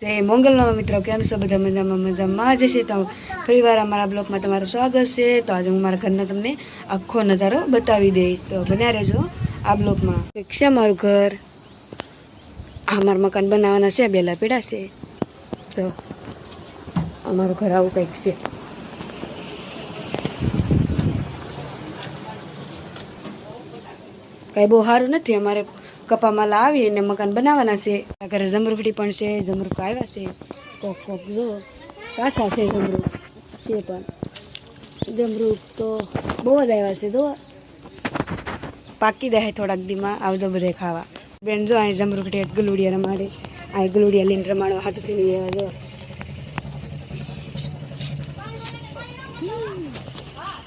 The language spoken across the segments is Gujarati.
તે મંગલનો મિત્રો કેમ છો બધા મજામાં જશે તો ફરીવાર અમારા બ્લોગમાં તમારું સ્વાગત છે। તો આજે હું મારા ઘરનો તમને આખો નજારો બતાવી દઈશ, તો બન્યા રહેજો આ બ્લોગમાં। છે મારું ઘર, અમારું મકાન બનાવવાના છે, બેલા પીડા છે, તો અમારું ઘર આવું કંઈક છે। કઈ બહુ સારું નથી, અમારે કપામાલા આવી ને મકાન બનાવવાના છે। ઘરે જમરૂખડી પણ છે, જમરૂખ આવ્યા છે, કોક કોક જો કાસા છે, જમરૂખ છે પણ જમરૂખ તો બહુ જ આવ્યા છે, જો પાકી દે થોડાક દીમાં આવજો બધે ખાવા। બેન જો અહીં જમરૂખડી એક ગલુડિયા રમાડે, અહીં ગલુડિયા લઈને રમાડવા હાથું થઈને લેવા જો।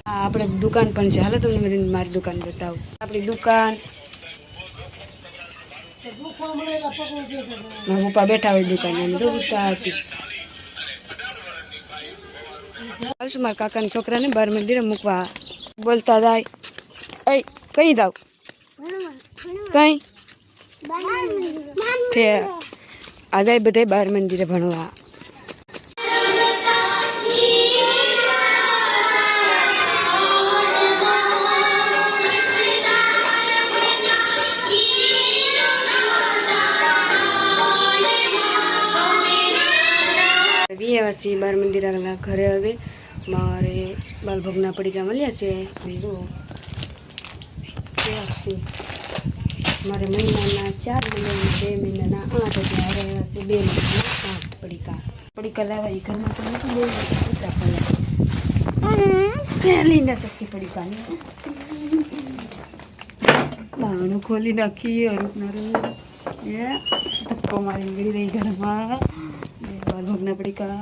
આપણે દુકાન પણ છે, હાલો તમને બધી મારી દુકાન બતાવું। આપણી દુકાન મારા પપ્પા બેઠા હોય દુકાને, રોતા હતી। આવશું મારા કાકાના છોકરાને બાર મંદિરે મૂકવા, બોલતા જાય એ કઈ જાવ કઈ આ જાય બધે બાર મંદિરે ભણવા। પછી બાર મંદિર આગળ ઘરે હવે મારે બાલભોગના પડીકા મળ્યા છે, જો મારે મહિનાના 4 મહિનાના 2 મહિનાના 8 હજાર આવ્યા છે, 2 મહિનાના 8 પડીકા લાવવા એ ઘરમાં તો નથી લઈ ના શકતી પડીકાને બાણું ખોલી નાખી અરૂપનારું ધક્કો મારી ગળી રહી ઘરમાં બાલભોગના પડીકા।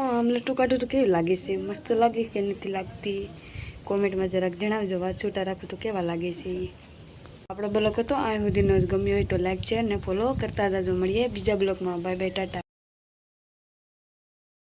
આમલેટ કાઢું તો કેવી લાગે છે, મસ્ત લાગે કે નથી લાગતી કોમેન્ટમાં જરાક જણાવજો। વાત છૂટા રાખું તો કેવા લાગે છે। આપણો બ્લોગ હતો આ સુધીનો જ ગમ્યો હોય તો લાઈક શેર ને ફોલો કરતા જાજો। મળીએ બીજા બ્લોગમાં, બાય બાય, ટાટા।